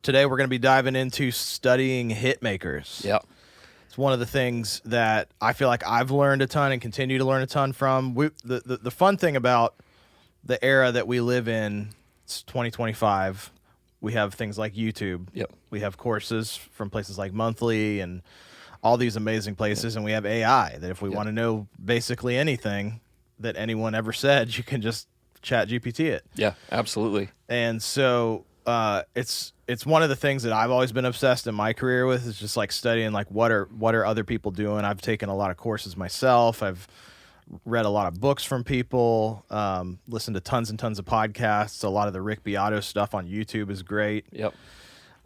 today we're going to be diving into studying Hitmakers. Yeah. It's one of the things that I feel like I've learned a ton and continue to learn a ton from. The fun thing about the era that we live in, it's 2025, we have things like YouTube. Yep. We have courses from places like Mosley and all these amazing places, and we have AI that if we want to know basically anything that anyone ever said, you can just chat GPT it. Yeah, absolutely. And so it's one of the things that I've always been obsessed in my career with, is just like studying like what are other people doing. I've taken a lot of courses myself. I've read a lot of books from people, listened to tons and tons of podcasts. A lot of the Rick Beato stuff on YouTube is great. Yep.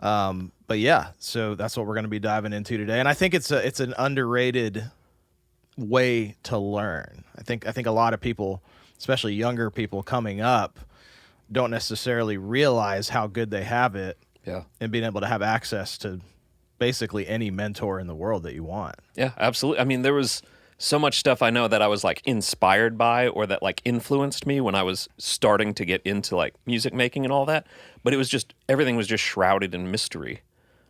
But yeah, so that's what we're going to be diving into today. And I think it's an underrated way to learn. I think a lot of people, especially younger people coming up, don't necessarily realize how good they have it. Yeah. And being able to have access to basically any mentor in the world that you want. Yeah, absolutely. I mean, there was so much stuff I know that I was like inspired by or that like influenced me when I was starting to get into like music making and all that. But it was just, everything was just shrouded in mystery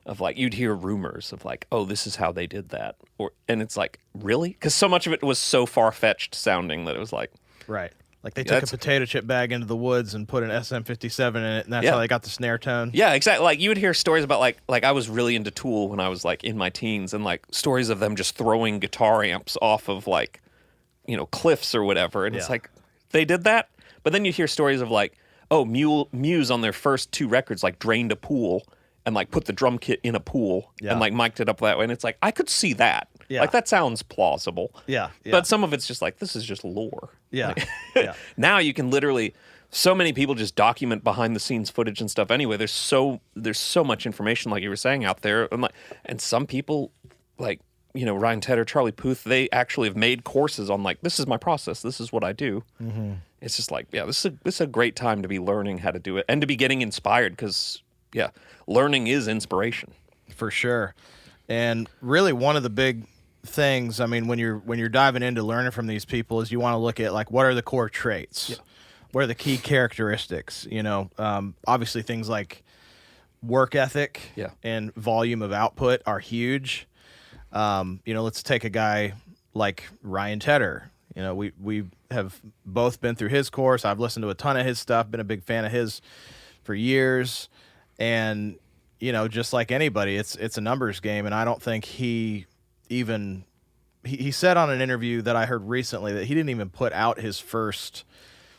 of like, you'd hear rumors of like, oh, this is how they did that. And it's like, really? Because so much of it was so far-fetched sounding that it was like. Right. Like they took a potato chip bag into the woods and put an SM57 in it, and that's how they got the snare tone. Yeah, exactly. Like you would hear stories about like I was really into Tool when I was like in my teens, and like stories of them just throwing guitar amps off of like, cliffs or whatever. And it's like, they did that? But then you hear stories of like, oh, Muse on their first 2 records like drained a pool and like put the drum kit in a pool and like mic'd it up that way. And it's like, I could see that. Yeah. Like that sounds plausible. Yeah. But some of it's just like, this is just lore. Yeah. Like, now you can literally, so many people just document behind the scenes footage and stuff anyway. There's so much information, like you were saying, out there. And some people like, Ryan Tedder, Charlie Puth, they actually have made courses on like, this is my process. This is what I do. Mm-hmm. It's just like, this is a great time to be learning how to do it and to be getting inspired because, learning is inspiration. For sure. And really one of the big things, I mean, when you're diving into learning from these people, is you want to look at like, what are the core traits? Yeah. What are the key characteristics? Obviously things like work ethic and volume of output are huge. Let's take a guy like Ryan Tedder. We have both been through his course. I've listened to a ton of his stuff, been a big fan of his for years. And, just like anybody, it's a numbers game. And I don't think he said on an interview that I heard recently that he didn't even put out his first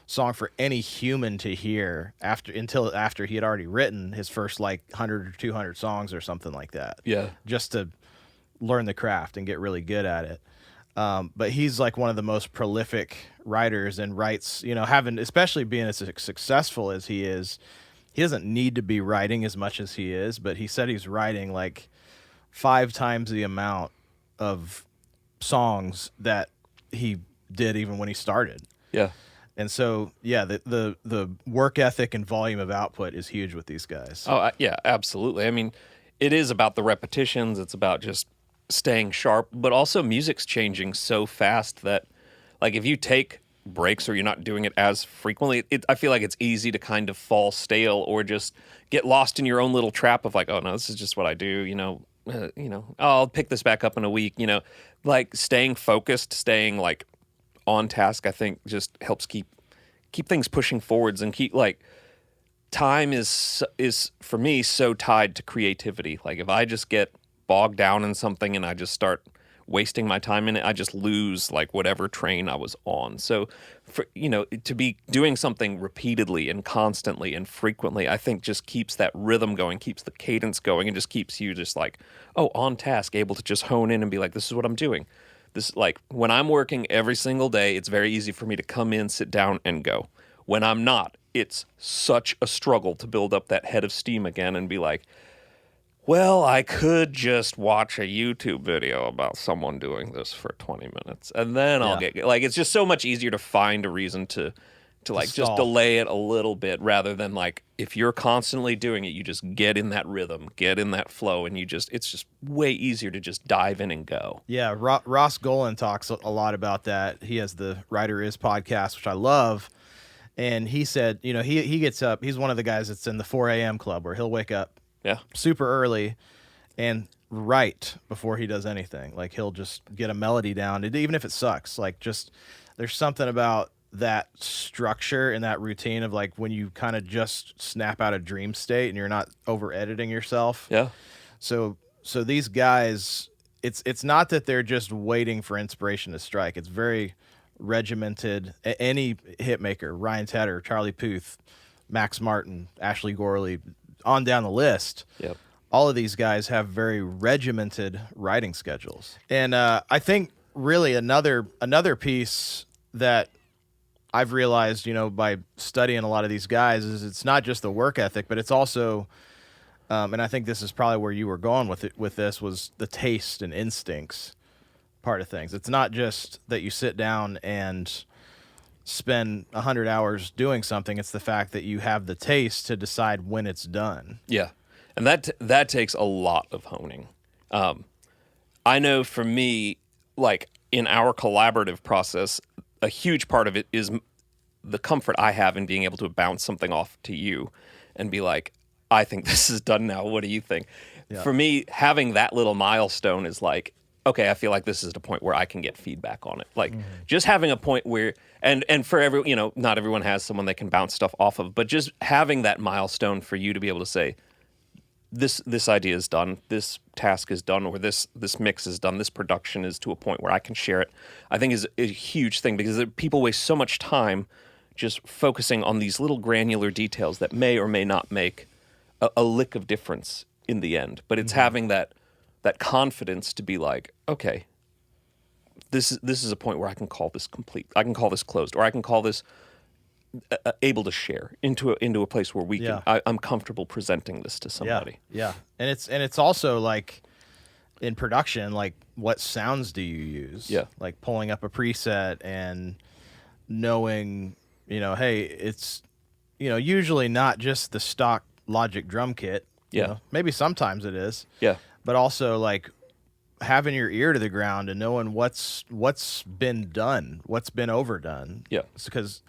song for any human to hear until after he had already written his first like 100 or 200 songs or something like that. Yeah. Just to learn the craft and get really good at it. But he's like one of the most prolific writers and writes, especially being as successful as he is, he doesn't need to be writing as much as he is, but he said he's writing like 5 times the amount of songs that he did even when he started. Yeah. And so, the work ethic and volume of output is huge with these guys. Oh, yeah, absolutely. I mean, it is about the repetitions. It's about just staying sharp, but also music's changing so fast that like if you take breaks or you're not doing it as frequently, I feel like it's easy to kind of fall stale or just get lost in your own little trap of like, oh no, this is just what I do, I'll pick this back up in a week, like staying focused, staying like on task, I think just helps keep things pushing forwards and keep like time is for me so tied to creativity. Like if I just get bogged down in something and I just start wasting my time in it, I just lose like whatever train I was on. So for to be doing something repeatedly and constantly and frequently, I think just keeps that rhythm going, keeps the cadence going, and just keeps you just like, on task, able to just hone in and be like, this is what I'm doing. This, like when I'm working every single day, it's very easy for me to come in, sit down, and go. When I'm not, it's such a struggle to build up that head of steam again and be like, well, I could just watch a YouTube video about someone doing this for 20 minutes, and then I'll get like, it's just so much easier to find a reason to like just delay it a little bit rather than like, if you're constantly doing it, you just get in that rhythm, get in that flow, and it's just way easier to just dive in and go. Yeah. Ross Golan talks a lot about that. He has the Writer Is podcast, which I love. And he said, he gets up, he's one of the guys that's in the 4 a.m. club where he'll wake up Yeah. super early and write before he does anything. Like he'll just get a melody down, and even if it sucks. Like just there's something about that structure and that routine of like when you kind of just snap out of dream state and you're not over editing yourself. Yeah. So these guys, it's not that they're just waiting for inspiration to strike. It's very regimented. Any hit maker, Ryan Tedder, Charlie Puth, Max Martin, Ashley Gorley, on down the list. Yep. All of these guys have very regimented writing schedules. And I think really another piece that I've realized, by studying a lot of these guys is it's not just the work ethic, but it's also, and I think this is probably where you were going with this, was the taste and instincts part of things. It's not just that you sit down and spend 100 hours doing something. It's the fact that you have the taste to decide when it's done. Yeah. And that takes a lot of honing. I know for me, like in our collaborative process, a huge part of it is the comfort I have in being able to bounce something off to you and be like, I think this is done now. What do you think? Yeah. For me, having that little milestone is like, okay, I feel like this is the point where I can get feedback on it. Like just having a point where, and for every, not everyone has someone they can bounce stuff off of, but just having that milestone for you to be able to say, this idea is done, this task is done, or this mix is done, this production is to a point where I can share it, I think is a huge thing, because people waste so much time just focusing on these little granular details that may or may not make a lick of difference in the end. But it's having that confidence to be like, okay, this is a point where I can call this complete, I can call this closed, or I can call this able to share into a place where we can. I'm comfortable presenting this to somebody. Yeah. And it's also like in production, like what sounds do you use? Yeah. Like pulling up a preset and knowing, hey, it's usually not just the stock Logic drum kit. Yeah. Maybe sometimes it is. Yeah. But also like having your ear to the ground and knowing what's been done, what's been overdone. Yeah. Because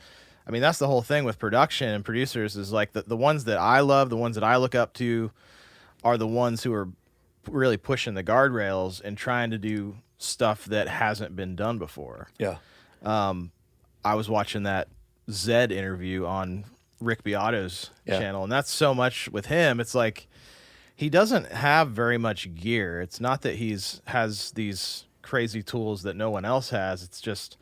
that's the whole thing with production and producers is like the ones that I love, the ones that I look up to are the ones who are really pushing the guardrails and trying to do stuff that hasn't been done before. Yeah. I was watching that Zed interview on Rick Beato's channel, and that's so much with him. It's like he doesn't have very much gear. It's not that has these crazy tools that no one else has. It's just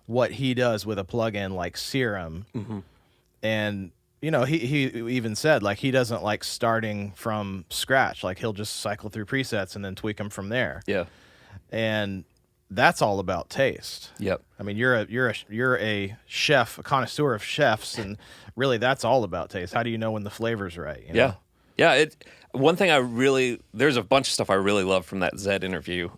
what he does with a plugin like Serum. And he even said like he doesn't like starting from scratch. Like he'll just cycle through presets and then tweak them from there. Yeah. And that's all about taste. Yep. You're a chef, a connoisseur of chefs, and really that's all about taste. How do you know when the flavor's right? Yeah. Yeah. One thing there's a bunch of stuff I really love from that Zed interview.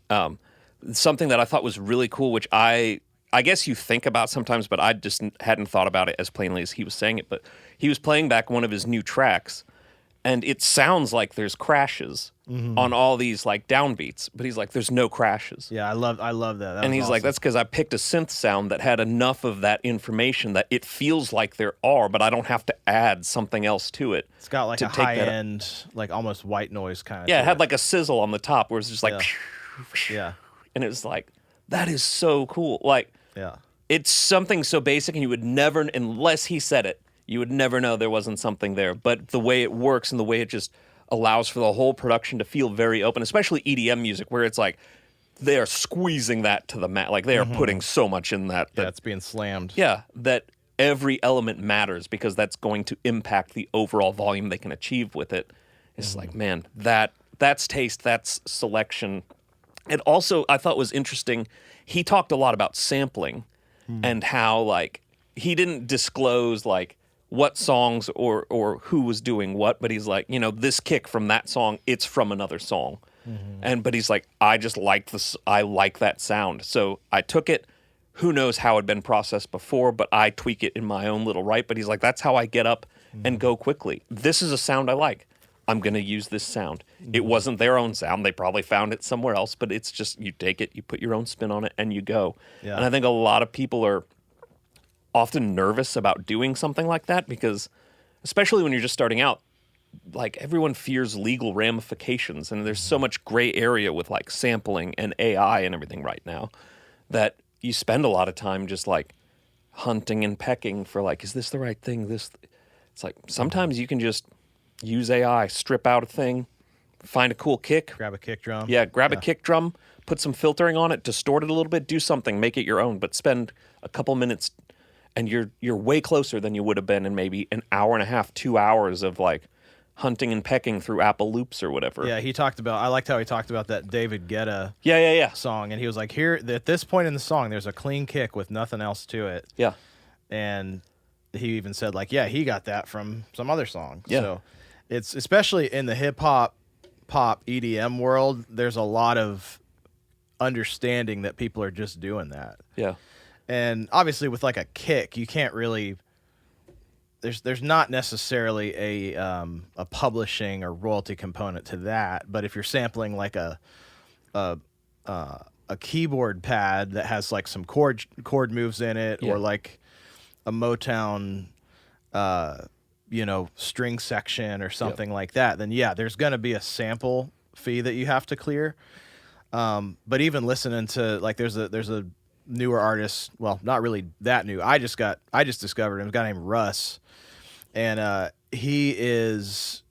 Something that I thought was really cool, which I guess you think about sometimes, but I just hadn't thought about it as plainly as he was saying it. But he was playing back one of his new tracks, and it sounds like there's crashes on all these like downbeats, but he's like, there's no crashes. Yeah, I love that. And he's like, that's because I picked a synth sound that had enough of that information that it feels like there are, but I don't have to add something else to it. It's got like a high end, like almost white noise kind of. Yeah, it had like a sizzle on the top where it's just like, yeah. And it was like, that is so cool. Like, yeah, it's something so basic, and you would never, unless he said it, you would never know there wasn't something there. But the way it works and the way it just allows for the whole production to feel very open, especially EDM music, where it's like they are squeezing that to the mat. Like they are putting so much in that. Yeah, it's being slammed. Yeah, that every element matters because that's going to impact the overall volume they can achieve with it. It's like, man, that's taste, that's selection. And also, I thought was interesting, he talked a lot about sampling and how, like, he didn't disclose, like, what songs or who was doing what, but he's like, this kick from that song, it's from another song. But he's like, I just liked this, I like that sound. So I took it, who knows how it'd been processed before, but I tweak it in my own little right. But he's like, that's how I get up and go quickly. This is a sound I like. I'm going to use this sound. It wasn't their own sound. They probably found it somewhere else, but it's just, you take it, you put your own spin on it, and you go. Yeah. And I think a lot of people are often nervous about doing something like that because, especially when you're just starting out, like everyone fears legal ramifications, and there's so much gray area with like sampling and AI and everything right now that you spend a lot of time just like hunting and pecking for like, is this the right thing? It's like sometimes you can just use AI, strip out a thing, find a cool kick. Grab a kick drum. Yeah, grab a kick drum, put some filtering on it, distort it a little bit, do something, make it your own, but spend a couple minutes and you're way closer than you would have been in maybe an hour and a half, 2 hours of like hunting and pecking through Apple loops or whatever. Yeah, I liked how he talked about that David Guetta song, and he was like, here, at this point in the song, there's a clean kick with nothing else to it. Yeah. And he even said, like, yeah, he got that from some other song. Yeah. So it's, especially in the hip-hop, pop, EDM world, there's a lot of understanding that people are just doing that. Yeah. And obviously with like a kick, you can't really... There's not necessarily a publishing or royalty component to that, but if you're sampling like a keyboard pad that has like some chord moves in it, or like a Motown string section or something like that, then yeah, there's going to be a sample fee that you have to clear. But even listening to like there's a newer artist, well, not really that new. I just discovered him, a guy named Russ. And he is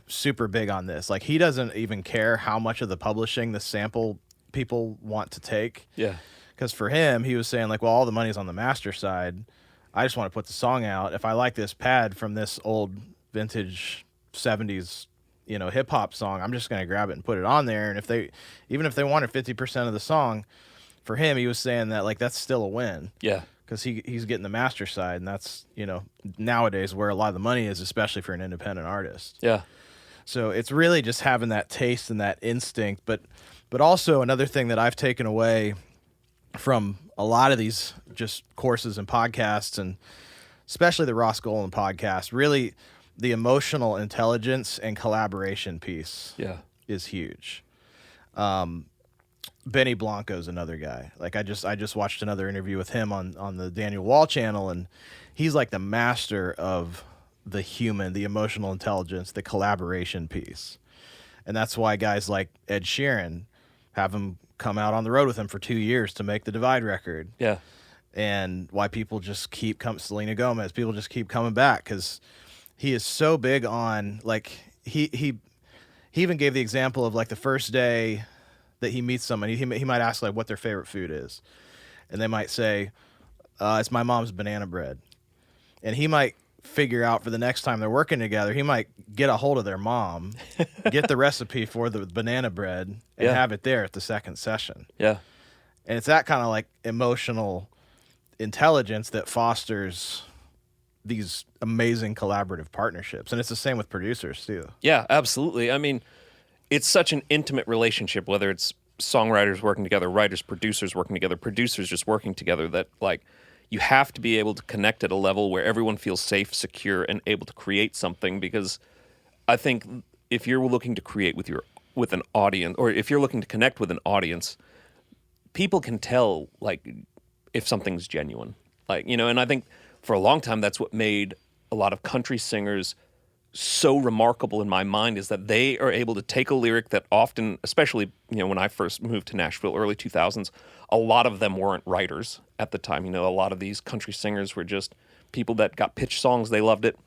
super big on this. Like, he doesn't even care how much of the publishing the sample people want to take. Yeah. Because for him, he was saying, like, well, all the money's on the master side. I just want to put the song out. If I like this pad from this old vintage 70s, hip-hop song, I'm just going to grab it and put it on there. And even if they wanted 50% of the song, for him, he was saying that, like, that's still a win. Yeah. Because he's getting the master side, and that's, nowadays where a lot of the money is, especially for an independent artist. Yeah. So it's really just having that taste and that instinct. But also another thing that I've taken away from a lot of these just courses and podcasts, and especially the Ross Golan podcast, really the emotional intelligence and collaboration piece is huge. Benny Blanco's another guy. Like, I just watched another interview with him on the Daniel Wall channel, and he's like the master of the emotional intelligence, the collaboration piece. And that's why guys like Ed Sheeran have him come out on the road with him for 2 years to make the Divide record. Yeah. And why people just Selena Gomez, people just keep coming back, because he is so big on, like, he even gave the example of, like, the first day that he meets somebody, he might ask, like, what their favorite food is. And they might say, it's my mom's banana bread. And he might figure out for the next time they're working together, he might get a hold of their mom, get the recipe for the banana bread, and have it there at the second session. Yeah. And it's that kind of, like, emotional intelligence that fosters these amazing collaborative partnerships. And it's the same with producers, too. Yeah, absolutely. I mean, it's such an intimate relationship, whether it's songwriters working together, writers, producers working together, producers just working together, that, like, you have to be able to connect at a level where everyone feels safe, secure, and able to create something. Because I think if you're looking to create with an audience, or if you're looking to connect with an audience, people can tell, like, if something's genuine. Like, and I think for a long time that's what made a lot of country singers so remarkable in my mind, is that they are able to take a lyric that often, especially, when I first moved to Nashville, early 2000s, a lot of them weren't writers at the time. A lot of these country singers were just people that got pitched songs, they loved it,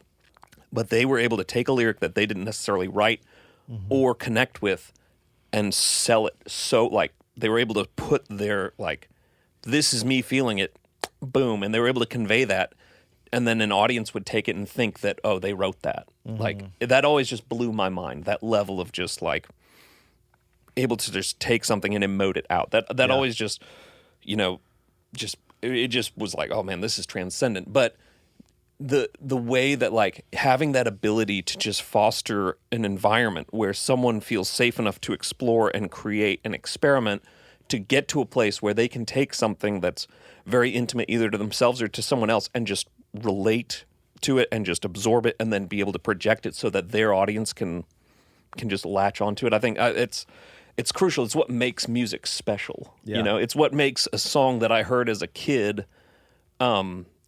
but they were able to take a lyric that they didn't necessarily write or connect with and sell it. So, like, they were able to put their, like, this is me feeling it, boom, and they were able to convey that. And then an audience would take it and think that, oh, they wrote that. Like, that always just blew my mind, that level of just, like, able to just take something and emote it out. That always just, it just was like, oh, man, this is transcendent. But the way that, like, having that ability to just foster an environment where someone feels safe enough to explore and create and experiment, to get to a place where they can take something that's very intimate either to themselves or to someone else and just relate to it and just absorb it, and then be able to project it so that their audience can just latch onto it. I think it's crucial. It's what makes music special. Yeah. It's what makes a song that I heard as a kid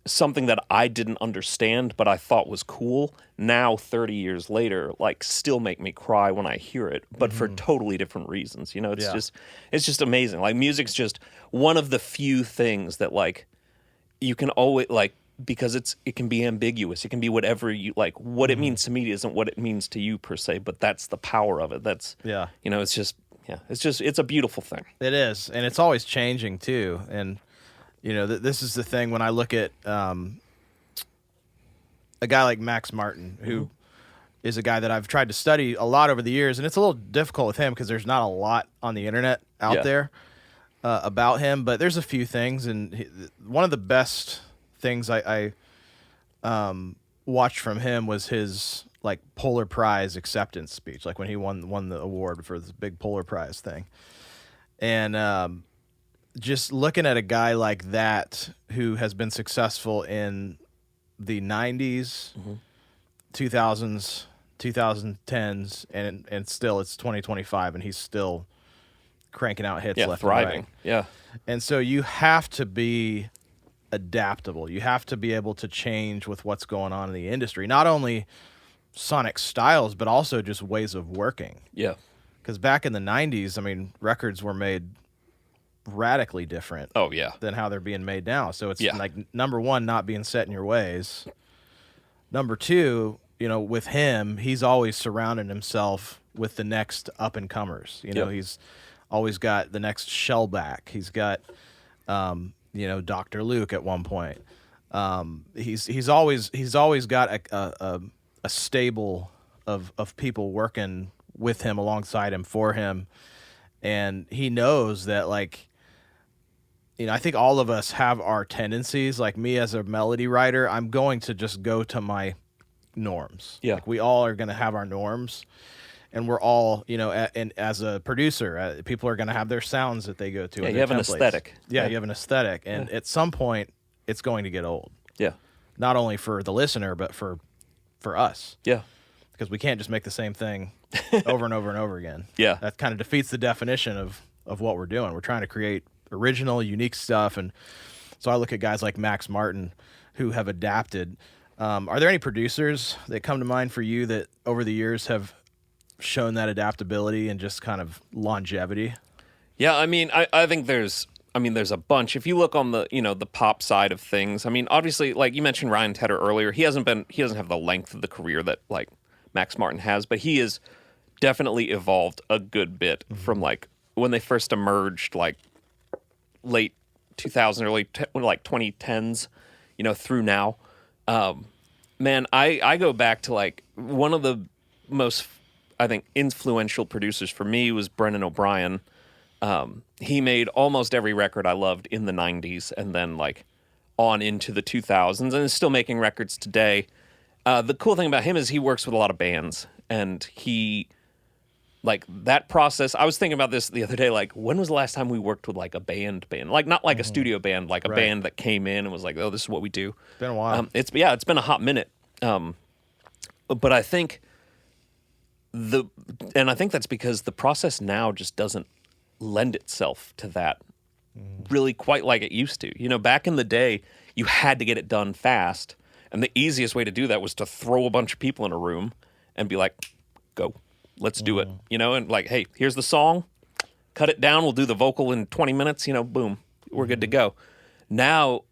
something that I didn't understand, but I thought was cool, now 30 years later, like still make me cry when I hear it, but for totally different reasons. You know, it's just amazing. Like music's just one of the few things that like you can always like, because it can be ambiguous. It can be whatever you like. What it means to me isn't what it means to you per se, but that's the power of it. That's, you know, it's a beautiful thing. It is. And it's always changing too. And, you know, this is the thing when I look at a guy like Max Martin, who is a guy that I've tried to study a lot over the years, and it's a little difficult with him because there's not a lot on the internet out there about him, but there's a few things, and one of the best things I watched from him was his like Polar Prize acceptance speech, like when he won the award for this big Polar Prize thing, and just looking at a guy like that who has been successful in the 90s, 2000s, 2010s, and still it's 2025 and he's still cranking out hits left thriving. and right. And so you have to be adaptable. You have to be able to change with what's going on in the industry. Not only sonic styles, but also just ways of working. Yeah. Because back in the 90s, I mean, records were made radically different than how they're being made now. So it's like, number one, not being set in your ways. Number two, you know, with him, he's always surrounding himself with the next up and comers. You know, he's always got the next Shellback. He's got, you know, Dr. Luke at one point. He's always got a stable of people working with him, alongside him, for him. And he knows that, like, you know, I think all of us have our tendencies. Like me as a melody writer, I'm going to just go to my norms. Yeah. Like we all are going to have our norms, and we're all, you know, and as a producer, people are going to have their sounds that they go to. Yeah, you have an aesthetic. Yeah, you have an aesthetic. And at some point, it's going to get old. Yeah. Not only for the listener, but for us. Yeah. Because we can't just make the same thing over and over and over again. Yeah. That kind of defeats the definition of what we're doing. We're trying to create original, unique stuff. And so I look at guys like Max Martin who have adapted. Are there any producers that come to mind for you that over the years have shown that adaptability and just kind of longevity? Yeah, I mean, I think there's a bunch. If you look on the, you know, the pop side of things, I mean, obviously, like you mentioned Ryan Tedder earlier, he doesn't have the length of the career that like Max Martin has, but he has definitely evolved a good bit from like when they first emerged, like late 2000, early like 2010s, you know, through now. Man, I go back to like one of the most, I think, influential producers for me was Brendan O'Brien. He made almost every record I loved in the 90s and then like on into the 2000s, and is still making records today. The cool thing about him is he works with a lot of bands, and he, like, that process. I was thinking about this the other day, like, when was the last time we worked with like a band? Like not like a studio band, like a band that came in and was like, oh, this is what we do. It's been a while. It's been a hot minute. But I think that's because the process now just doesn't lend itself to that really quite like it used to. You know, back in the day, you had to get it done fast, and the easiest way to do that was to throw a bunch of people in a room and be like, go, let's do it. You know, and like, hey, here's the song, cut it down, we'll do the vocal in 20 minutes, you know, boom, we're good to go. Now,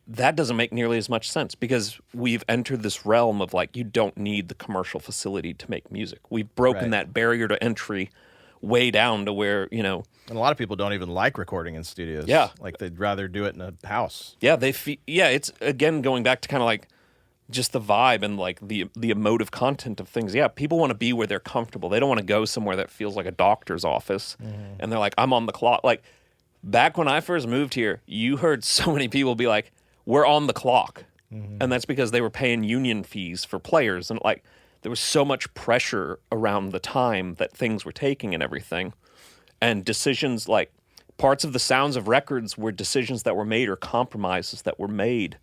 that doesn't make nearly as much sense because we've entered this realm of like, you don't need the commercial facility to make music. We've broken that barrier to entry way down to where, you know. And a lot of people don't even like recording in studios. Yeah. Like they'd rather do it in a house. Yeah, it's again going back to kind of like just the vibe and like the emotive content of things. Yeah, people want to be where they're comfortable. They don't want to go somewhere that feels like a doctor's office. And they're like, I'm on the clock. Like back when I first moved here, you heard so many people be like, we're on the clock. And that's because they were paying union fees for players. And like, there was so much pressure around the time that things were taking and everything. And decisions, like parts of the sounds of records were decisions that were made or compromises that were made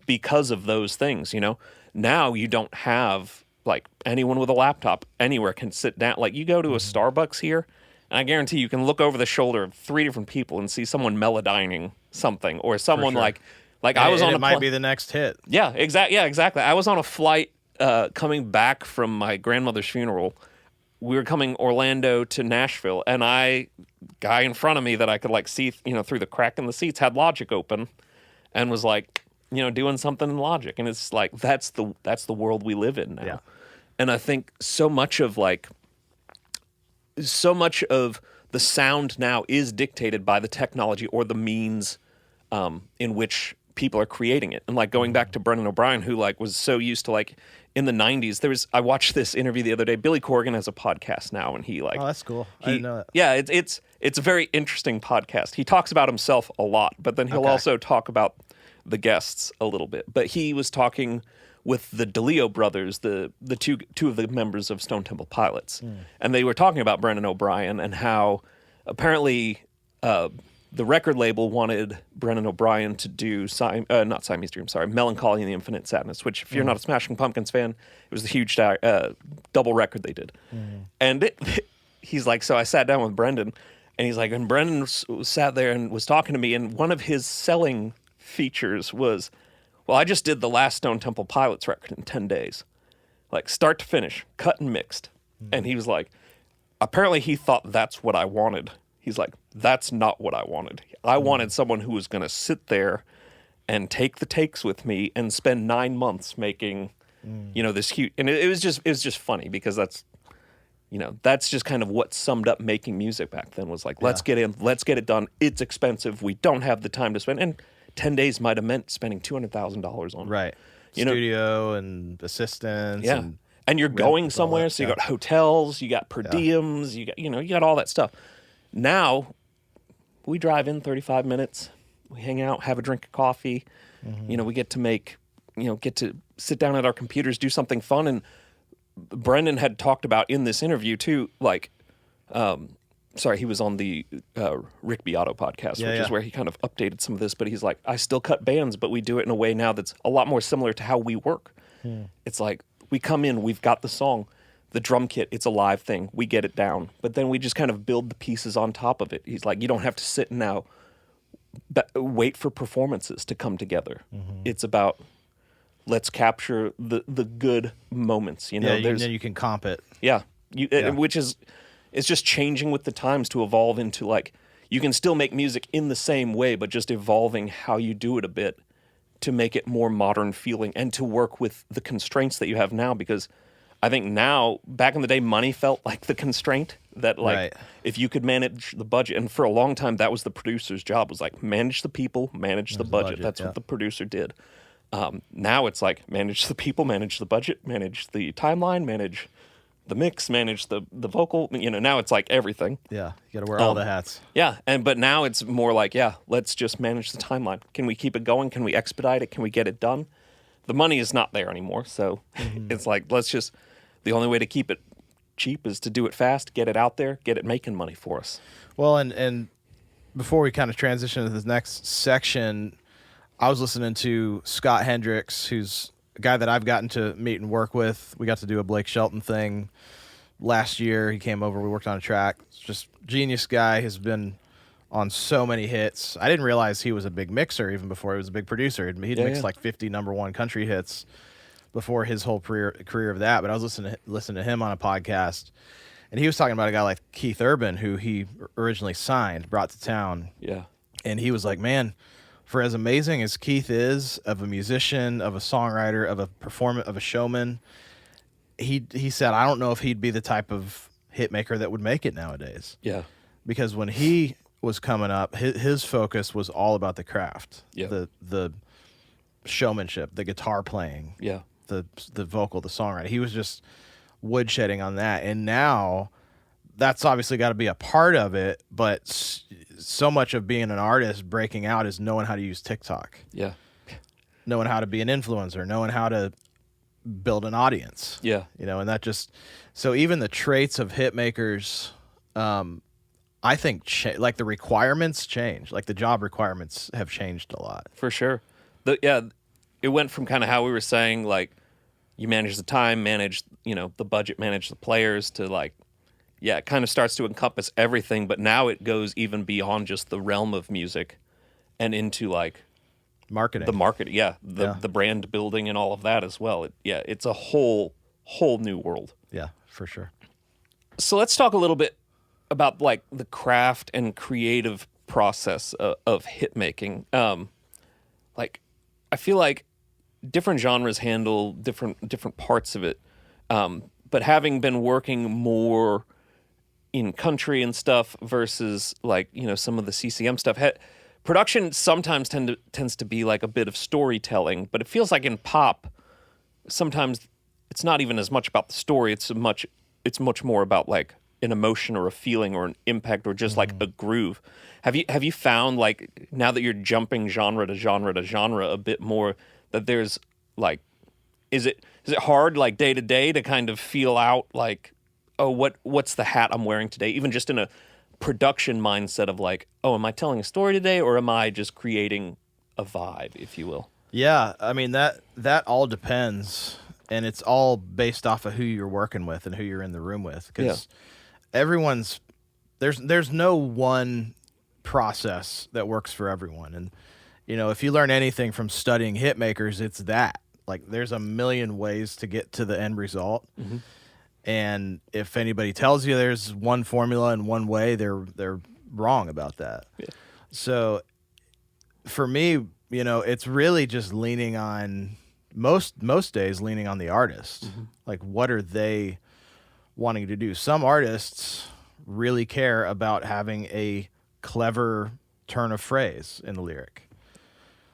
because of those things, you know? Now you don't have, like, anyone with a laptop anywhere can sit down. Like, you go to a Starbucks here, and I guarantee you can look over the shoulder of 3 different people and see someone melodining something, or someone like Like I was on it might be the next hit. Yeah, exactly. I was on a flight coming back from my grandmother's funeral. We were coming Orlando to Nashville, and guy in front of me that I could like see, through the crack in the seats had Logic open, and was like, doing something in Logic, and it's like that's the world we live in now. Yeah. And I think so much of the sound now is dictated by the technology or the means in which people are creating it. And like going back to Brendan O'Brien, who like was so used to like in the 90s, I watched this interview the other day. Billy Corgan has a podcast now, and he like, oh, that's cool. I didn't know that. Yeah, it's a very interesting podcast. He talks about himself a lot, but then he'll also talk about the guests a little bit. But he was talking with the DeLeo brothers, the two of the members of Stone Temple Pilots, and they were talking about Brendan O'Brien and how apparently the record label wanted Brendan O'Brien to do not Siamese Dream, sorry, Melancholy and the Infinite Sadness, which if you're not a Smashing Pumpkins fan, it was the huge double record they did. And he's like, so I sat down with Brendan, and he's like, and Brendan sat there and was talking to me, and one of his selling features was, well, I just did the last Stone Temple Pilots record in 10 days, like start to finish, cut and mixed. And he was like, apparently he thought that's what I wanted. He's like, that's not what I wanted. I wanted someone who was going to sit there and take the takes with me and spend 9 months making, this huge. And it was just funny because that's just kind of what summed up making music back then was like, let's get it done. It's expensive. We don't have the time to spend. And 10 days might have meant spending $200,000 on right. Studio and assistants. Yeah. And you're going somewhere, so you got hotels, you got per diems, you got all that stuff. Now, we drive in 35 minutes, we hang out, have a drink of coffee, we get to sit down at our computers, do something fun. And Brendan had talked about in this interview too, like, he was on the Rick Beato podcast, which is where he kind of updated some of this, but he's like, I still cut bands, but we do it in a way now that's a lot more similar to how we work. It's like, we come in, we've got the song, the drum kit, it's a live thing. We get it down. But then we just kind of build the pieces on top of it. He's like, you don't have to sit and now wait for performances to come together. It's about, let's capture the good moments. Then you can comp it. Yeah. Which is, it's just changing with the times to evolve into like, you can still make music in the same way, but just evolving how you do it a bit to make it more modern feeling and to work with the constraints that you have now. Because I think now, back in the day, money felt like the constraint that like, if you could manage the budget, and for a long time, that was the producer's job, was like manage the people, manage the budget. That's what the producer did. Now it's like manage the people, manage the budget, manage the timeline, manage the mix, manage the vocal. Now it's like everything. Yeah, you got to wear all the hats. Yeah, but now it's more like, let's just manage the timeline. Can we keep it going? Can we expedite it? Can we get it done? The money is not there anymore, so it's like, the only way to keep it cheap is to do it fast, get it out there, get it making money for us. Well, and before we kind of transition to the next section, I was listening to Scott Hendricks, who's a guy that I've gotten to meet and work with. We got to do a Blake Shelton thing last year. He came over, we worked on a track. It's just genius guy, has been on so many hits. I didn't realize he was a big mixer even before he was a big producer. He'd mixed like 50 number one country hits before his whole career of that. But I was listening to him on a podcast, and he was talking about a guy like Keith Urban, who he originally signed, brought to town. Yeah. And he was like, man, for as amazing as Keith is, of a musician, of a songwriter, of a performer, of a showman, he said, I don't know if he'd be the type of hit maker that would make it nowadays. Yeah. Because when he was coming up, his focus was all about the craft. Yeah. The showmanship, the guitar playing. Yeah. The vocal, the songwriting. He was just woodshedding on that. And now that's obviously got to be a part of it, but so much of being an artist, breaking out, is knowing how to use TikTok. Yeah. Knowing how to be an influencer, knowing how to build an audience. Yeah. And that just, so even the traits of hit makers, I think like the requirements change, like the job requirements have changed a lot. For sure. It went from kind of how we were saying, like, you manage the time, manage, the budget, manage the players, to like, it kind of starts to encompass everything. But now it goes even beyond just the realm of music and into like marketing. The market, yeah, the brand building and all of that as well. It's a whole new world. Yeah, for sure. So let's talk a little bit about like the craft and creative process of hit making. Like, I feel like different genres handle different parts of it. But having been working more in country and stuff versus like, some of the CCM stuff, production sometimes tends to be like a bit of storytelling, but it feels like in pop, sometimes it's not even as much about the story. It's much more about like an emotion or a feeling or an impact or just like a groove. Have you found, like, now that you're jumping genre to genre to genre a bit more, that there's like, is it hard like day to day to kind of feel out like, oh, what's the hat I'm wearing today? Even just in a production mindset of like, oh, am I telling a story today or am I just creating a vibe, if you will? Yeah, I mean that all depends, and it's all based off of who you're working with and who you're in the room with, because everyone's there's no one process that works for everyone. And if you learn anything from studying Hitmakers, it's that, like, there's a million ways to get to the end result. Mm-hmm. And if anybody tells you there's one formula and one way, they're wrong about that. Yeah. So for me, it's really just leaning on most days leaning on the artist. Mm-hmm. Like, what are they wanting to do? Some artists really care about having a clever turn of phrase in the lyric.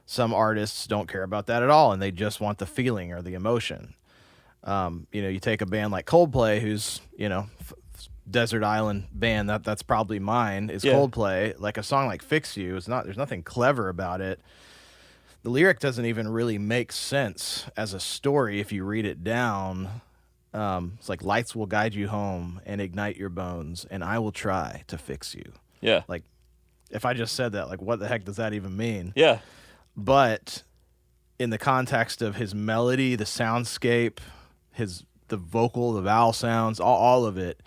Some artists don't care about that at all, and they just want the feeling or the emotion. You take a band like Coldplay, who's, desert island band, that's probably mine, is Coldplay. Like, a song like Fix You, there's nothing clever about it. The lyric doesn't even really make sense as a story if you read it down. It's like, lights will guide you home and ignite your bones, and I will try to fix you. Yeah. Like, if I just said that, like, what the heck does that even mean? Yeah. But in the context of his melody, the soundscape, the vocal, the vowel sounds, all of it,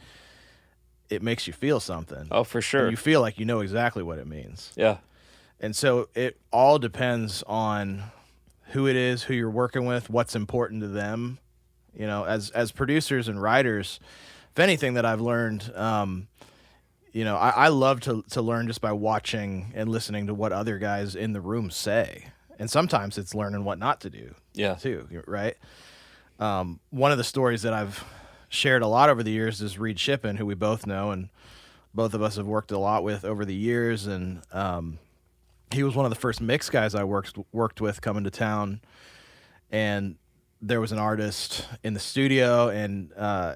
it makes you feel something. Oh, for sure. And you feel like you know exactly what it means. Yeah. And so it all depends on who it is, who you're working with, what's important to them. As producers and writers, if anything that I've learned, I love to learn just by watching and listening to what other guys in the room say. And sometimes it's learning what not to do. Yeah. Too, right? One of the stories that I've shared a lot over the years is Reed Shippen, who we both know, and both of us have worked a lot with over the years. And he was one of the first mix guys I worked with coming to town. And there was an artist in the studio, and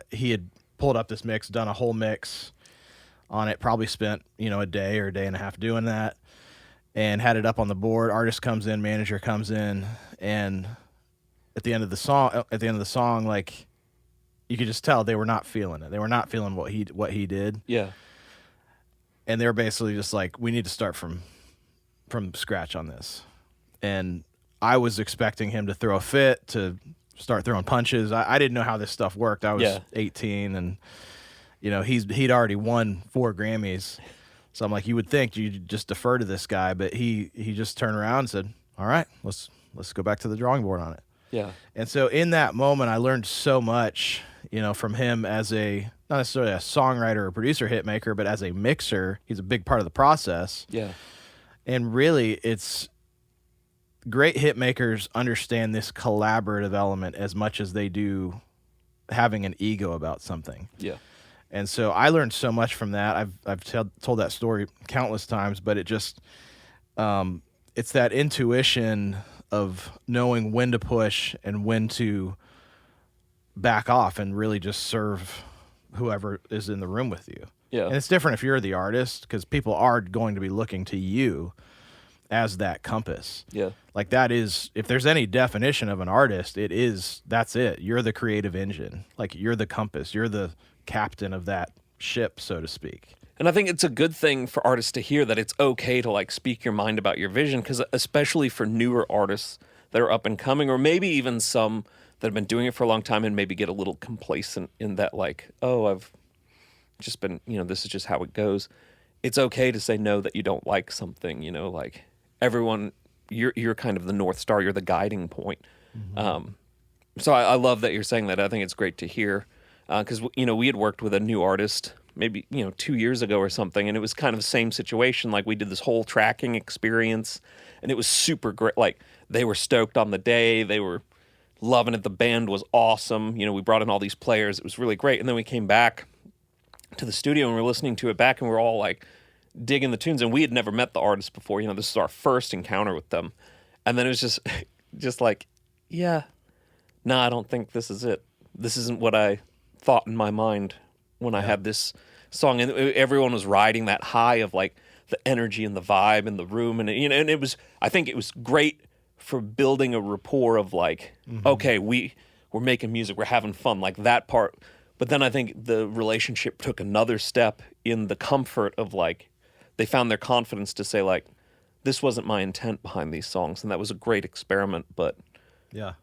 he had pulled up this mix, done a whole mix on it, probably spent, a day or a day and a half doing that, and had it up on the board. Artist comes in, manager comes in, and at the end of the song, like, you could just tell they were not feeling it. They were not feeling what he did. Yeah. And they were basically just like, we need to start from scratch on this. And I was expecting him to throw a fit, to start throwing punches. I didn't know how this stuff worked. I was 18, and he'd already won 4 Grammys. So I'm like, you would think you'd just defer to this guy, but he just turned around and said, all right, let's go back to the drawing board on it. Yeah. And so in that moment, I learned so much, from him as not necessarily a songwriter or producer hitmaker, but as a mixer. He's a big part of the process. Yeah. And really, it's great hitmakers understand this collaborative element as much as they do having an ego about something. Yeah. And so I learned so much from that. I've told that story countless times, but it just it's that intuition of knowing when to push and when to back off and really just serve whoever is in the room with you. Yeah. And it's different if you're the artist, because people are going to be looking to you as that compass. Yeah. Like, that is, if there's any definition of an artist, that's it. You're the creative engine. Like, you're the compass. You're the captain of that ship, so to speak. And I think it's a good thing for artists to hear that it's okay to, like, speak your mind about your vision, because especially for newer artists that are up and coming, or maybe even some that have been doing it for a long time and maybe get a little complacent in that, like, oh, I've just been, this is just how it goes. It's okay to say no, that you don't like something, like, everyone you're kind of the North Star. You're the guiding point. So I love that you're saying that. I think it's great to hear because we had worked with a new artist maybe 2 years ago or something, and it was kind of the same situation. Like we did this whole tracking experience, and it was super great. Like they were stoked on the day. They were loving it. The band was awesome. We brought in all these players. It was really great. And then we came back to the studio and we're listening to it back, and we're all like digging the tunes. And we had never met the artist before. This is our first encounter with them. And then it was just like, yeah, no, I don't think this is it. This isn't what I thought in my mind when I had this song. And everyone was riding that high of like the energy and the vibe in the room. And and I think it was great for building a rapport of like, okay, we're making music, we're having fun, like that part. But then I think the relationship took another step in the comfort of like, they found their confidence to say like, this wasn't my intent behind these songs. And that was a great experiment, but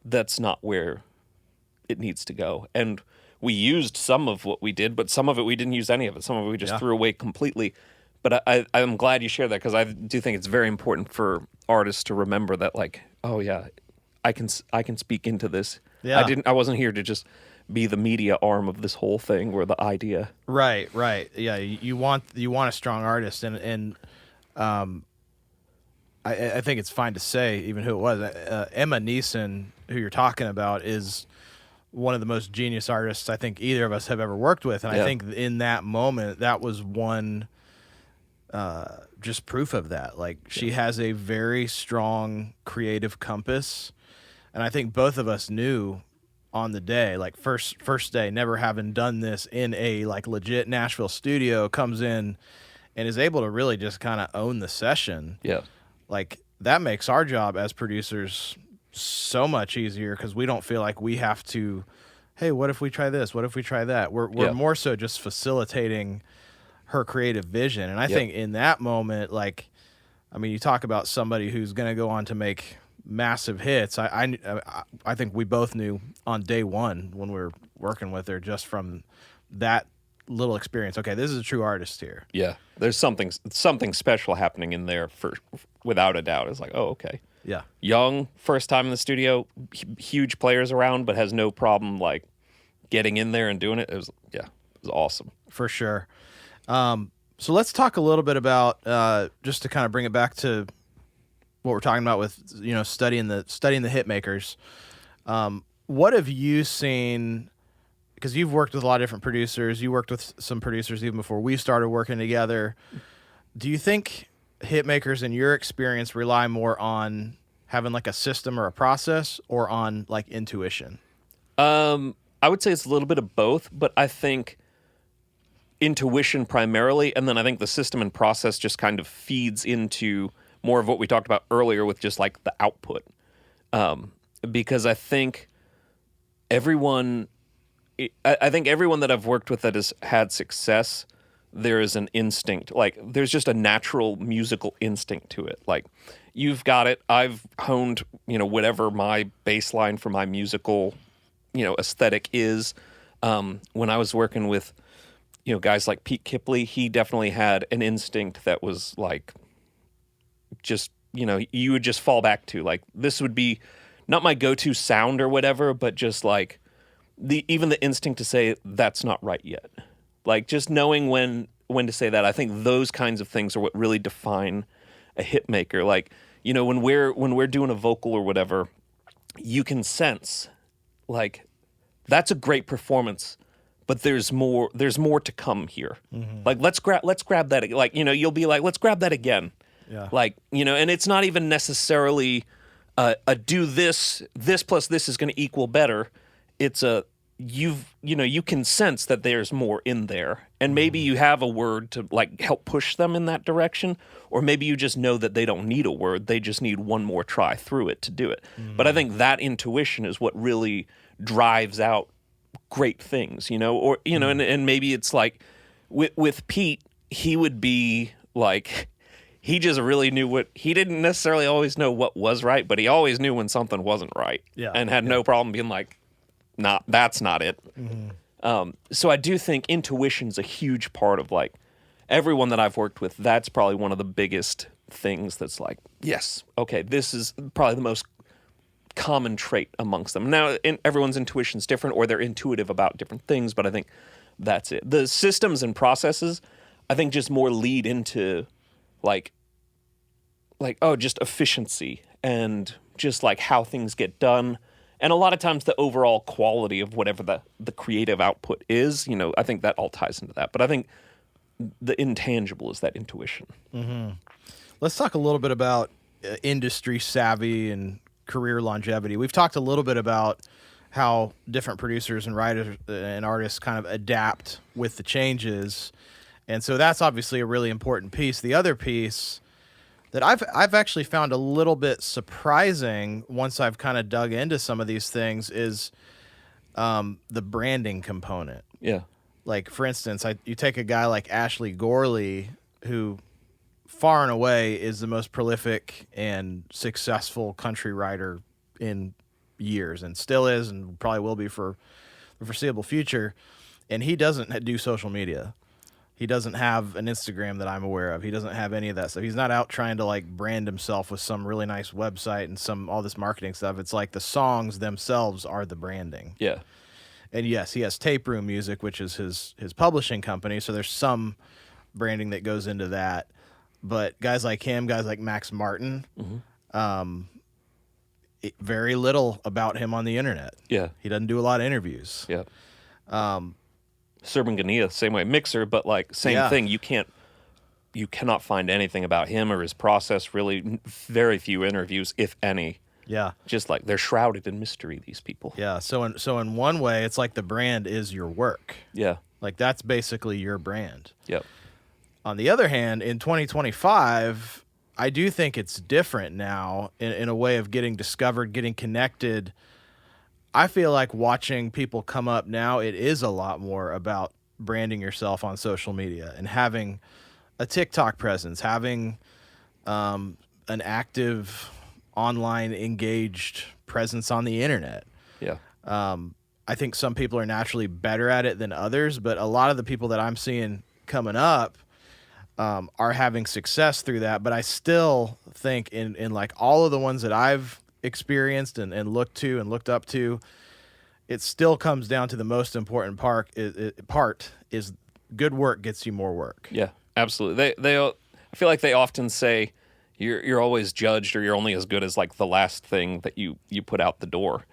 that's not where it needs to go. And we used some of what we did, but some of it we didn't use any of it. Some of it we just threw away completely. But I'm glad you shared that, because I do think it's very important for artists to remember that, like, oh yeah, I can speak into this. Yeah. I wasn't here to just be the media arm of this whole thing or the idea. Right. Yeah, you want a strong artist, and I think it's fine to say even who it was. Emma Neeson, who you're talking about, is one of the most genius artists I think either of us have ever worked with, and I think in that moment that was one. Just proof of that. Like she has a very strong creative compass, and I think both of us knew on the day, like first day, never having done this in a like legit Nashville studio, comes in and is able to really just kind of own the session. Yeah, like that makes our job as producers so much easier, because we don't feel like we have to, hey, what if we try this? What if we try that? We're more so just facilitating her creative vision. And I think in that moment, like, I mean, you talk about somebody who's going to go on to make massive hits. I think we both knew on day one when we were working with her, just from that little experience, okay, this is a true artist here. Yeah, there's something special happening in there, without a doubt. It's like, oh, okay. Yeah. Young, first time in the studio, huge players around, but has no problem like getting in there and doing it. It was awesome. For sure. So let's talk a little bit about, just to kind of bring it back to what we're talking about with, studying the Hitmakers. What have you seen, because you've worked with a lot of different producers, you worked with some producers even before we started working together. Do you think Hitmakers, in your experience, rely more on having like a system or a process, or on like intuition? I would say it's a little bit of both, but I think intuition primarily, and then I think the system and process just kind of feeds into more of what we talked about earlier with just like the output. Because I think everyone that I've worked with that has had success, there is an instinct, like there's just a natural musical instinct to it. Like you've got it. I've honed, whatever my baseline for my musical, aesthetic is. When I was working with, guys like Pete Kipley, he definitely had an instinct that was like, just, you would just fall back to, like, this would be not my go-to sound or whatever, but just like even the instinct to say that's not right yet. Like just knowing when to say that. I think those kinds of things are what really define a hit maker. Like, when we're doing a vocal or whatever, you can sense like that's a great performance, but there's more to come here. Mm-hmm. Like let's grab that. Like, you'll be like, let's grab that again. Yeah. Like, and it's not even necessarily a do this plus this is going to equal better. It's you can sense that there's more in there, and maybe you have a word to like help push them in that direction, or maybe you just know that they don't need a word, they just need one more try through it to do it. But I think that intuition is what really drives out great things, or and maybe it's like with Pete, he would be like, he just really knew he didn't necessarily always know what was right, but he always knew when something wasn't right. Yeah. And had no problem being like, that's not it. Mm-hmm. So I do think intuition's a huge part of like everyone that I've worked with, that's probably one of the biggest things that's like, yes, okay, this is probably the most common trait amongst them. Now, everyone's intuition's different, or they're intuitive about different things, but I think that's it. The systems and processes, I think, just more lead into like just efficiency and just like how things get done. And a lot of times the overall quality of whatever the creative output is, I think that all ties into that. But I think the intangible is that intuition. Mm-hmm. Let's talk a little bit about industry savvy and career longevity. We've talked a little bit about how different producers and writers and artists kind of adapt with the changes. And so that's obviously a really important piece. The other piece that I've actually found a little bit surprising once I've kind of dug into some of these things is the branding component. Yeah. Like, for instance, you take a guy like Ashley Gorley, who far and away is the most prolific and successful country writer in years, and still is, and probably will be for the foreseeable future. And he doesn't do social media. He doesn't have an Instagram that I'm aware of. He doesn't have any of that stuff. He's not out trying to like brand himself with some really nice website and all this marketing stuff. It's like the songs themselves are the branding. Yeah. And yes, he has Tape Room Music, which is his publishing company. So there's some branding that goes into that. But guys like him, guys like Max Martin, very little about him on the internet. Yeah. He doesn't do a lot of interviews. Yeah. Serban Gania, same way. Mixer, but like same thing. You cannot find anything about him or his process, really. Very few interviews, if any. Yeah. Just like they're shrouded in mystery, these people. Yeah. So in one way, it's like the brand is your work. Yeah. Like that's basically your brand. Yep. On the other hand, in 2025, I do think it's different now in a way of getting discovered, getting connected. I feel like watching people come up now, it is a lot more about branding yourself on social media and having a TikTok presence, having an active online engaged presence on the internet. Yeah. I think some people are naturally better at it than others, but a lot of the people that I'm seeing coming up are having success through that. But I still think in like all of the ones that I've experienced and looked to and looked up to, it still comes down to the most important part is good work gets you more work. Yeah, absolutely. I feel like they often say you're always judged, or you're only as good as like the last thing that you put out the door.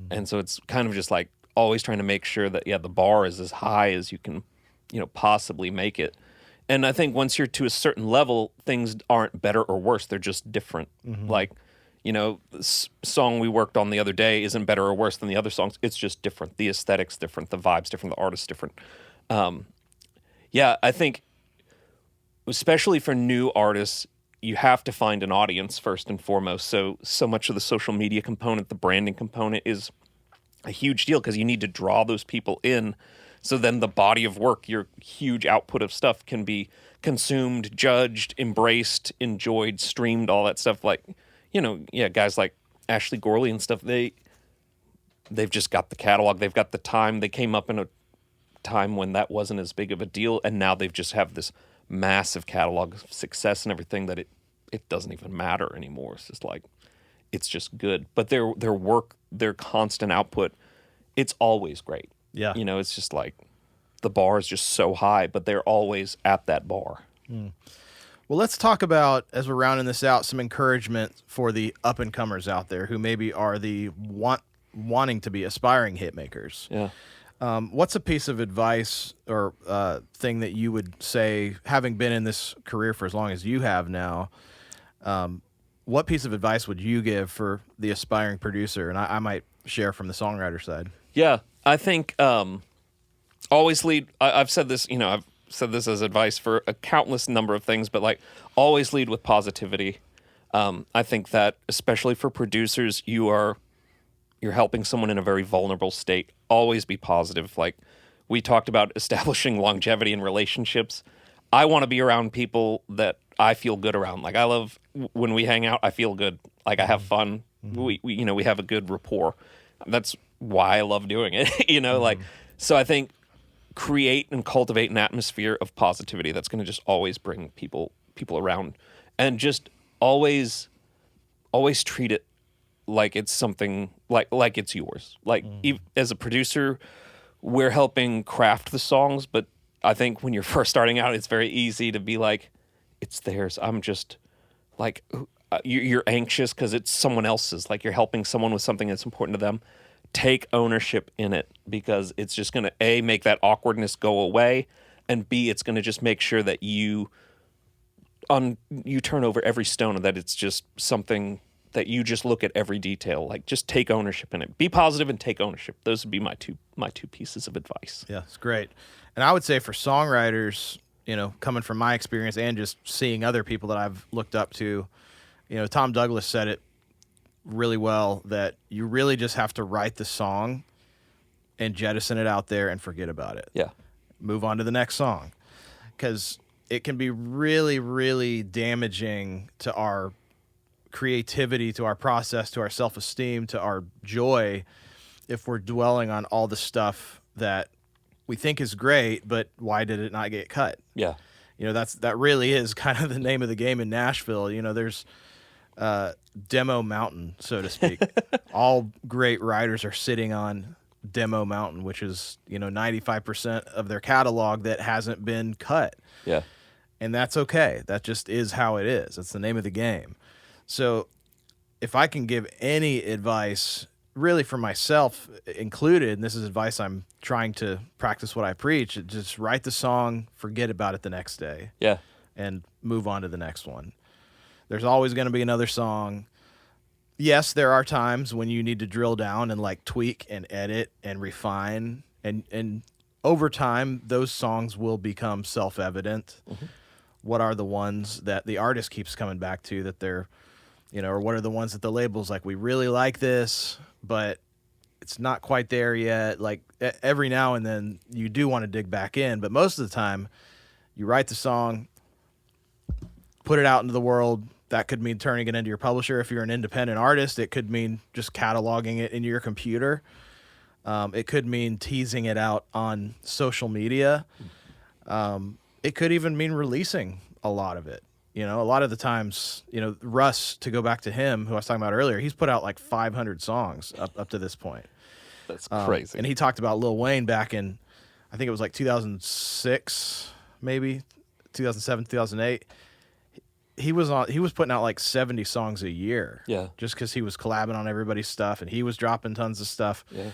And so it's kind of just like always trying to make sure that the bar is as high as you can possibly make it. And I think once you're to a certain level, things aren't better or worse, they're just different. Like, the song we worked on the other day isn't better or worse than the other songs. It's just different. The aesthetic's different, the vibe's different, the artist's different. I think especially for new artists, you have to find an audience first and foremost. So much of the social media component, the branding component is a huge deal because you need to draw those people in. So then the body of work, your huge output of stuff can be consumed, judged, embraced, enjoyed, streamed, all that stuff. Like, guys like Ashley Gorley and stuff, they've just got the catalog. They've got the time. They came up in a time when that wasn't as big of a deal. And now they've just have this massive catalog of success and everything that it doesn't even matter anymore. It's just like, it's just good. But their work, their constant output, it's always great. Yeah. It's just like the bar is just so high, but they're always at that bar. Well, let's talk about, as we're rounding this out, some encouragement for the up-and-comers out there who maybe are the wanting to be aspiring hitmakers. Yeah. What's a piece of advice or thing that you would say, having been in this career for as long as you have now, what piece of advice would you give for the aspiring producer? And I might share from the songwriter side. Yeah, I think always lead. I've said this, I've said this as advice for a countless number of things, but like always lead with positivity. I think that especially for producers, you're helping someone in a very vulnerable state. Always be positive. Like we talked about establishing longevity in relationships. I want to be around people that I feel good around. Like I love when we hang out, I feel good. Like I have fun. We have a good rapport. That's why I love doing it, like, so I think create and cultivate an atmosphere of positivity that's going to just always bring people around, and just always treat it like it's something like it's yours. Like as a producer, we're helping craft the songs, but I think when you're first starting out, it's very easy to be like, it's theirs. I'm just like, you're anxious because it's someone else's. Like you're helping someone with something that's important to them. Take ownership in it, because it's just going to A, make that awkwardness go away, and B, it's going to just make sure that you turn over every stone, and that it's just something that you just look at every detail. Like just take ownership in it. Be positive and take ownership. Those would be my two pieces of advice. Yeah, it's great. And I would say for songwriters, you know, coming from my experience and just seeing other people that I've looked up to, you know, Tom Douglas said it really well, that you really just have to write the song and jettison it out there and forget about it. Yeah. Move on to the next song. Because it can be really, really damaging to our creativity, to our process, to our self-esteem, to our joy, if we're dwelling on all the stuff that we think is great, but why did it not get cut? Yeah. You know, that really is kind of the name of the game in Nashville. You know, there's Demo Mountain, so to speak. All great writers are sitting on Demo Mountain, which is, you know, 95% of their catalog that hasn't been cut. Yeah. And that's okay. That just is how it is. It's the name of the game. So if I can give any advice, really for myself included, and this is advice I'm trying to practice what I preach, just write the song, forget about it the next day. Yeah. And move on to the next one. There's always going to be another song. Yes, there are times when you need to drill down and like tweak and edit and refine. And over time, those songs will become self-evident. Mm-hmm. What are the ones that the artist keeps coming back to that they're, you know, or what are the ones that the label's like, we really like this, but it's not quite there yet. Like every now and then you do want to dig back in, but most of the time you write the song, put it out into the world. That could mean turning it into your publisher. If you're an independent artist, it could mean just cataloging it into your computer. It could mean teasing it out on social media. It could even mean releasing a lot of it. You know, a lot of the times, you know, Russ, to go back to him, who I was talking about earlier, he's put out like 500 songs up to this point. That's crazy. And he talked about Lil Wayne back in, I think it was like 2006, maybe 2007, 2008. He was putting out like 70 songs a year. Yeah. Just because he was collabing on everybody's stuff and he was dropping tons of stuff. Yeah.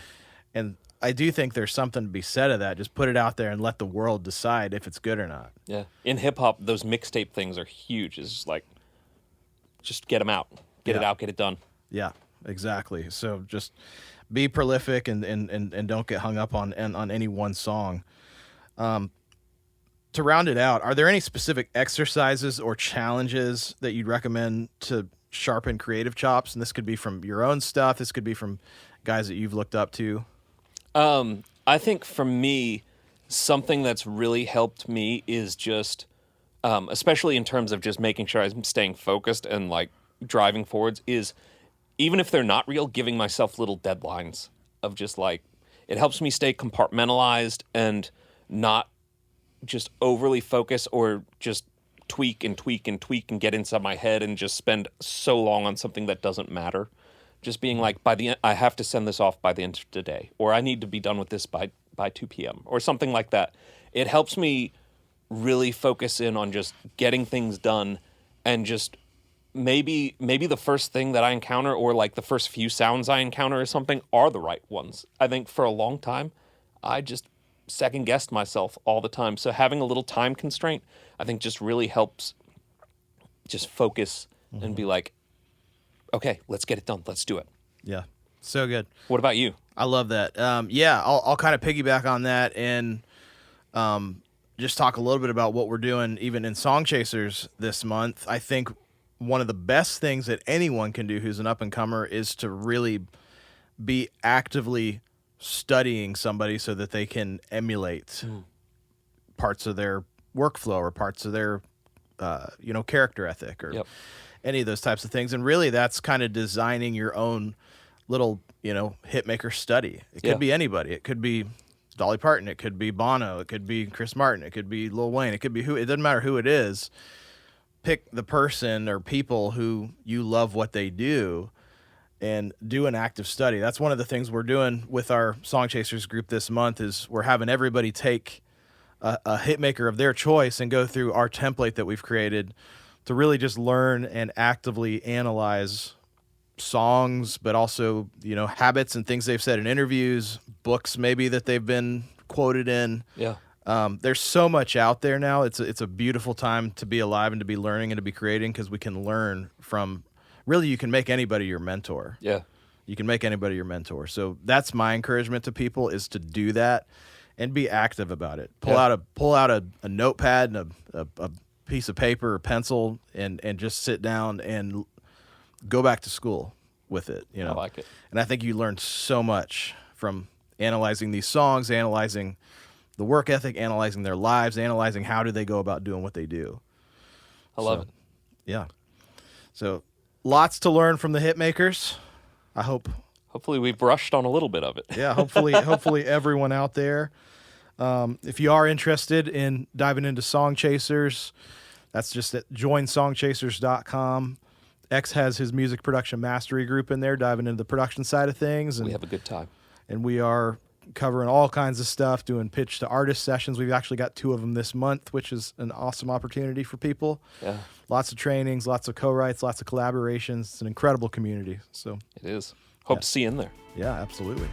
And I do think there's something to be said of that. Just put it out there and let the world decide if it's good or not. Yeah. In hip hop, those mixtape things are huge. It's just like, just get them out. Get it out, get it done. Yeah, exactly. So just be prolific and don't get hung up on any one song. To round it out, are there any specific exercises or challenges that you'd recommend to sharpen creative chops? And this could be from your own stuff. This could be from guys that you've looked up to. I think for me, something that's really helped me is just, especially in terms of just making sure I'm staying focused and like driving forwards, is even if they're not real, giving myself little deadlines of just like, it helps me stay compartmentalized and not just overly focus or just tweak and get inside my head and just spend so long on something that doesn't matter. Just being like, by the end, I have to send this off by the end of today, or I need to be done with this by 2 p.m. or something like that. It helps me really focus in on just getting things done, and just maybe the first thing that I encounter, or like the first few sounds I encounter or something, are the right ones. I think for a long time, I just second guessed myself all the time. So having a little time constraint, I think, just really helps just focus and be like, okay, let's get it done. Let's do it. Yeah. So good. What about you? I love that. Yeah, I'll kind of piggyback on that and just talk a little bit about what we're doing even in Song Chasers this month. I think one of the best things that anyone can do who's an up-and-comer is to really be actively studying somebody so that they can emulate parts of their workflow or parts of their character ethic or any of those types of things. And really that's kind of designing your own little hitmaker study. It could be anybody. It could be Dolly Parton, it could be Bono, it could be Chris Martin, it could be Lil Wayne, it could be it doesn't matter who it is. Pick the person or people who you love what they do and do an active study. That's one of the things we're doing with our Song Chasers group this month is we're having everybody take a hitmaker of their choice and go through our template that we've created to really just learn and actively analyze songs, but also, habits and things they've said in interviews, books maybe that they've been quoted in. Yeah. There's so much out there now. It's a beautiful time to be alive and to be learning and to be creating because we can learn from, really, you can make anybody your mentor. Yeah. You can make anybody your mentor. So that's my encouragement to people is to do that and be active about it. Pull out a notepad and a piece of paper or pencil and just sit down and go back to school with it. I like it. And I think you learn so much from analyzing these songs, analyzing the work ethic, analyzing their lives, analyzing how do they go about doing what they do. I love it. Yeah. So lots to learn from the Hitmakers. I hope. Hopefully we brushed on a little bit of it. Yeah, hopefully everyone out there. If you are interested in diving into Song Chasers, that's just at joinsongchasers.com. X has his music production mastery group in there, diving into the production side of things. And we have a good time. And we are covering all kinds of stuff, doing pitch to artist sessions. We've actually got 2 of them this month, which is an awesome opportunity for people. Yeah. Lots of trainings, lots of co-writes, lots of collaborations. It's an incredible community. So it is. Hope to see you in there. Yeah, absolutely.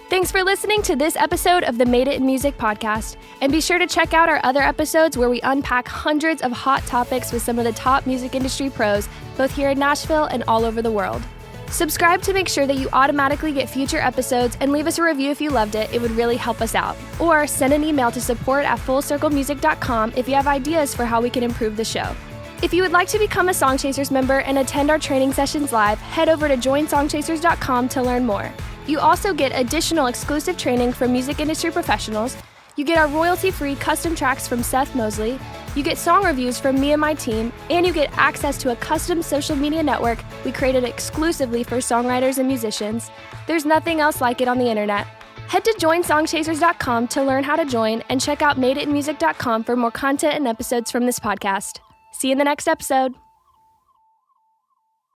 Thanks for listening to this episode of the Made It in Music podcast. And be sure to check out our other episodes where we unpack hundreds of hot topics with some of the top music industry pros, both here in Nashville and all over the world. Subscribe to make sure that you automatically get future episodes and leave us a review if you loved it. It would really help us out. Or send an email to support@fullcirclemusic.com if you have ideas for how we can improve the show. If you would like to become a Song Chasers member and attend our training sessions live, head over to joinsongchasers.com to learn more. You also get additional exclusive training from music industry professionals. You get our royalty-free custom tracks from Seth, Mosley. You get song reviews from me and my team, and you get access to a custom social media network we created exclusively for songwriters and musicians. There's nothing else like it on the internet. Head to joinsongchasers.com to learn how to join and check out madeitinmusic.com for more content and episodes from this podcast. See you in the next episode.